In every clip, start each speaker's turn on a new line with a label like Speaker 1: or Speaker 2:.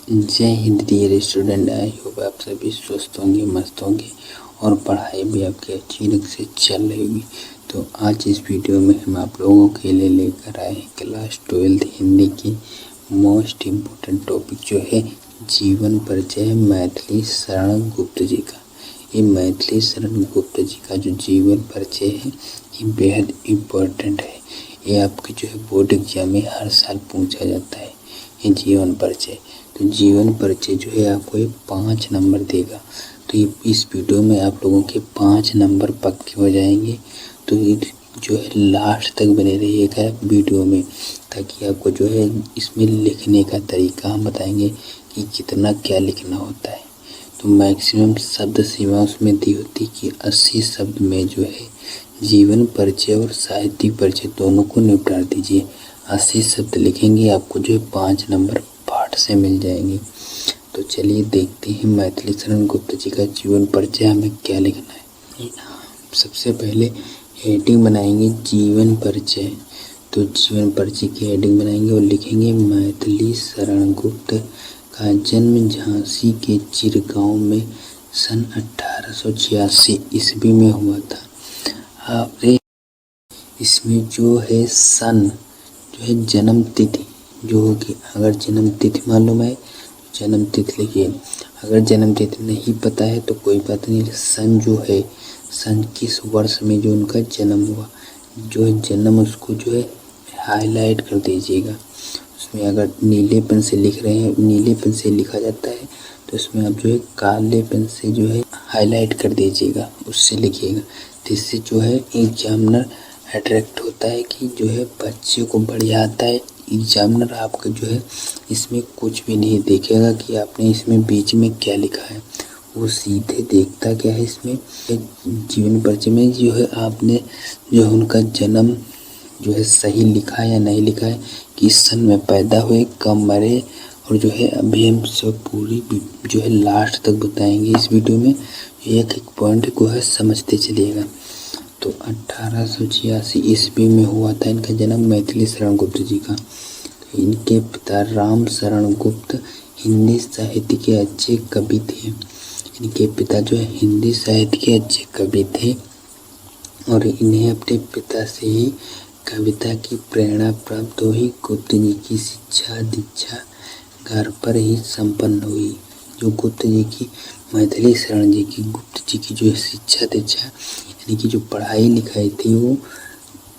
Speaker 1: जय हिंद dear student. I hope आप सभी स्वस्थ होंगे, मस्त होंगे और पढ़ाई भी आपकी अच्छी ढंग से चल रही होगी। तो आज इस वीडियो में हम आप लोगों के लिए लेकर आए हैं क्लास 12 हिंदी की मोस्ट इम्पोर्टेंट टॉपिक जो है जीवन परिचय मैथिली शरण गुप्त जी का। ये मैथिली शरण गुप्त जी का जो जीवन परिचय है ये बेहद इम्पोर्टेंट है। ये आपके जो है बोर्ड एग्जाम में हर साल पूछा जाता है ये जीवन परिचय। तो जीवन परिचय जो है आपको ये 5 नंबर देगा। तो ये इस वीडियो में आप लोगों के 5 नंबर पक्के हो जाएंगे। तो ये जो है लास्ट तक बने रहिएगा वीडियो में, ताकि आपको जो है इसमें लिखने का तरीका हम बताएंगे कि कितना क्या लिखना होता है। तो मैक्सिमम शब्द सीमा उसमें दी होती कि 80 शब्द में जो है जीवन परिचय और साहित्यिक परिचय दोनों को निपटा दीजिए। 80 शब्द लिखेंगे, आपको जो है 5 नंबर पाठ से मिल जाएंगे। तो चलिए देखते हैं मैथिली शरण गुप्त जी का जीवन परिचय हमें क्या लिखना है। सबसे पहले हेडिंग बनाएंगे जीवन परिचय। तो जीवन परिचय की हेडिंग बनाएंगे और लिखेंगे मैथिली शरण गुप्त का जन्म झांसी के चिरगांव में सन 1886 ईस्वी में हुआ था। अरे इसमें जो है सन जो है जन्म तिथि जो होगी, अगर जन्म तिथि मालूम है तो जन्म तिथि लिखिए, अगर जन्म तिथि नहीं पता है तो कोई बात नहीं। सन जो है सन किस वर्ष में जो उनका जन्म हुआ, जो है जन्म उसको जो है हाईलाइट कर दीजिएगा। उसमें अगर नीले पेन से लिख रहे हैं, नीले पेन से लिखा जाता है तो उसमें आप जो है काले पेन से जो है हाईलाइट कर दीजिएगा, उससे लिखिएगा। तो इससे जो है एग्जामिनर अट्रैक्ट होता है कि जो है बच्चे को बढ़िया आता है। एग्जामिनर आपका जो है इसमें कुछ भी नहीं देखेगा कि आपने इसमें बीच में क्या लिखा है, वो सीधे देखता क्या है इसमें जीवन परिचय में जो है आपने जो है उनका जन्म जो है सही लिखा है या नहीं लिखा है, किस सन में पैदा हुए, कब मरे, और जो है अभी हम सब पूरी जो है लास्ट तक बताएंगे इस वीडियो में। एक एक पॉइंट को है समझते चलिएगा। तो 1886 ईस्वी में हुआ था इनका जन्म मैथिली शरण गुप्त जी का। तो इनके पिता राम शरण गुप्त हिंदी साहित्य के अच्छे कवि थे। इनके पिता जो है हिंदी साहित्य के अच्छे कवि थे और इन्हें अपने पिता से ही कविता की प्रेरणा प्राप्त हुई। गुप्त जी की शिक्षा दीक्षा घर पर ही संपन्न हुई। जो गुप्त जी की मैथिली शरण जी की गुप्त जी की जो शिक्षा दीक्षा यानी कि जो पढ़ाई लिखाई थी वो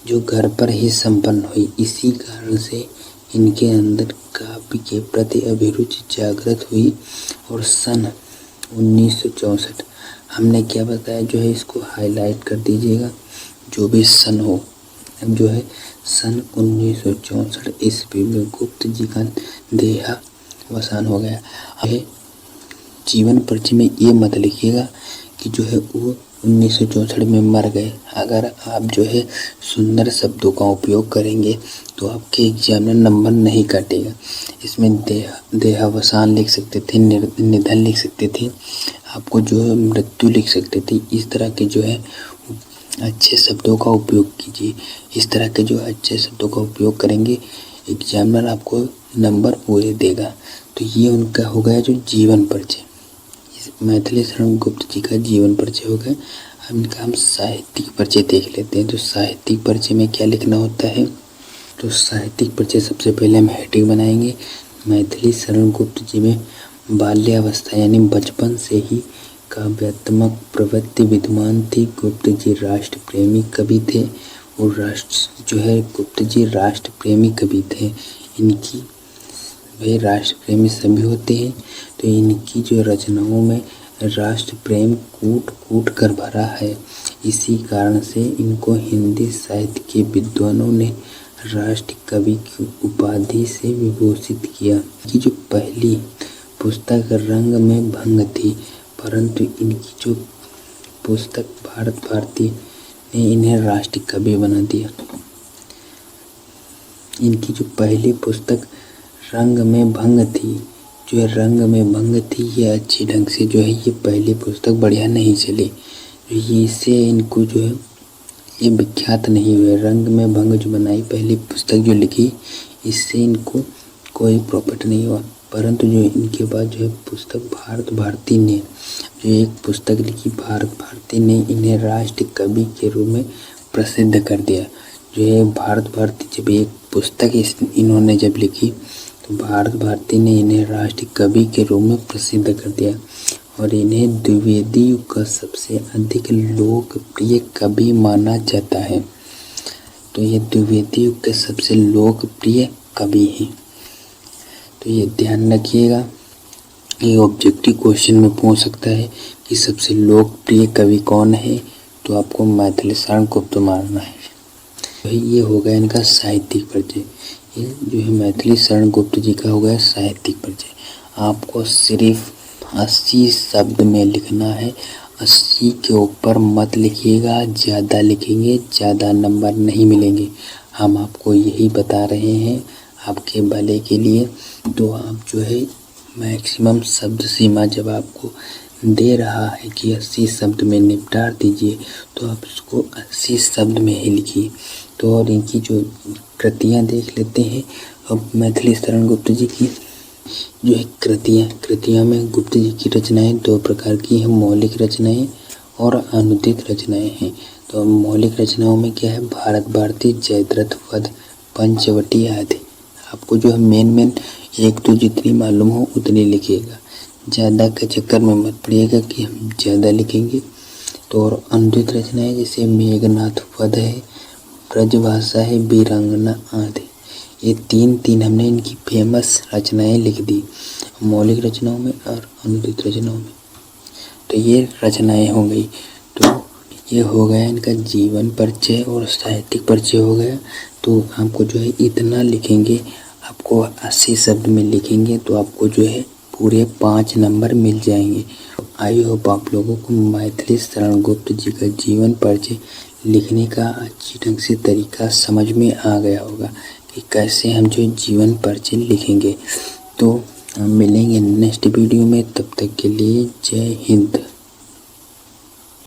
Speaker 1: जो घर पर ही संपन्न हुई। इसी कारण से इनके अंदर काव्य के प्रति अभिरुचि जागृत हुई और सन 1964 हमने क्या बताया जो है इसको हाईलाइट कर दीजिएगा जो भी सन हो। अब जो है सन 1964 ईस्वी में गुप्त जी का देहावसान हो गया। अब जीवन परिचय में ये मत लिखिएगा कि जो है वो 1964 में मर गए। अगर आप जो है सुंदर शब्दों का उपयोग करेंगे तो आपके एग्जाम में नंबर नहीं काटेगा। इसमें देहावसान लिख सकते थे, निधन लिख सकते थे, आपको जो है मृत्यु लिख सकते थे। इस तरह के जो है अच्छे शब्दों का उपयोग कीजिए। इस तरह के जो अच्छे शब्दों का उपयोग करेंगे एग्जामिनर आपको नंबर पूरे देगा। तो ये उनका हो गया जो जीवन परिचय, मैथिली शरण गुप्त जी का जीवन परिचय हो गया। अब इनका हम साहित्यिक परिचय देख लेते हैं। तो साहित्यिक परिचय में क्या लिखना होता है, तो साहित्यिक परिचय सबसे पहले हम हेडिंग बनाएंगे मैथिली शरण गुप्त जी में बाल्यावस्था यानी बचपन से ही काव्यात्मक प्रवृत्ति विद्यमान थी। गुप्त जी राष्ट्र प्रेमी कवि थे और गुप्त जी राष्ट्र प्रेमी कवि थे। इनकी वे राष्ट्र प्रेमी सभी होते हैं। तो इनकी जो रचनाओं में राष्ट्र प्रेम कूट कूट कर भरा है। इसी कारण से इनको हिंदी साहित्य के विद्वानों ने राष्ट्र कवि की उपाधि से विभूषित किया। इनकी जो पहली पुस्तक रंग में भंग थी, परंतु इनकी जो पुस्तक भारत भारती ने इन्हें राष्ट्र कवि बना दिया। इनकी जो पहली पुस्तक रंग में भंग थी, जो है रंग में भंग थी, ये अच्छी ढंग से जो है ये पहली पुस्तक बढ़िया नहीं चली। ये इससे इनको जो है ये विख्यात नहीं हुए। रंग में भंग जो बनाई पहली पुस्तक जो लिखी, इससे इनको कोई प्रॉफिट नहीं हुआ। परंतु जो इनके बाद जो है पुस्तक भारत भारती ने जो एक पुस्तक लिखी, भारत भारती ने इन्हें राष्ट्र कवि के रूप में प्रसिद्ध कर दिया। जो है भारत भारती जब एक पुस्तक इन्होंने जब लिखी तो भारत भारती ने इन्हें राष्ट्र कवि के रूप में प्रसिद्ध कर दिया और इन्हें द्विवेदी युग का सबसे अधिक लोकप्रिय कवि माना जाता है। तो ये द्विवेदी युग के सबसे लोकप्रिय कवि हैं। तो ये ध्यान रखिएगा, ये ऑब्जेक्टिव क्वेश्चन में पूछ सकता है कि सबसे लोकप्रिय कवि कौन है, तो आपको मैथिली शरण गुप्त मानना है। तो ये हो गया इनका साहित्यिक परिचय। ये जो है मैथिली शरण गुप्त जी का हो गया साहित्यिक परिचय। आपको सिर्फ 80 शब्द में लिखना है, 80 के ऊपर मत लिखिएगा, ज़्यादा लिखेंगे ज़्यादा नंबर नहीं मिलेंगे। हम आपको यही बता रहे हैं आपके भले के लिए। तो आप जो है मैक्सिमम शब्द सीमा जब आपको दे रहा है कि 80 शब्द में निपटार दीजिए, तो आप इसको 80 शब्द में ही लिखिए। तो और इनकी जो कृतियाँ देख लेते हैं अब मैथिली शरण गुप्त जी की जो है कृतियाँ में गुप्त जी की रचनाएं दो प्रकार की हैं, मौलिक रचनाएं और अनुदित रचनाएं हैं। तो मौलिक रचनाओं में क्या है, भारत भारती, जयद्रथ वध, पंचवटी आदि। आपको जो है मेन एक तो जितनी मालूम हो उतनी लिखिएगा, ज़्यादा के चक्कर में मत पड़िएगा कि हम ज़्यादा लिखेंगे। तो और अनुदित रचनाएं जैसे मेघनाथ वध है, ब्रजभाषा है, वीरांगना आदि। ये तीन हमने इनकी फेमस रचनाएं लिख दी मौलिक रचनाओं में और अनुदित रचनाओं में। तो ये रचनाएं हो गई। तो ये हो गया इनका जीवन परिचय और साहित्यिक परिचय हो गया। तो आपको जो है इतना लिखेंगे, आपको 80 शब्द में लिखेंगे तो आपको जो है पूरे 5 नंबर मिल जाएंगे। आई होप आप लोगों को मैथिली शरण गुप्त जी का जीवन परिचय लिखने का अच्छी ढंग से तरीका समझ में आ गया होगा कि कैसे हम जो जीवन परिचय लिखेंगे। तो हम मिलेंगे नेक्स्ट वीडियो में, तब तक के लिए जय हिंद।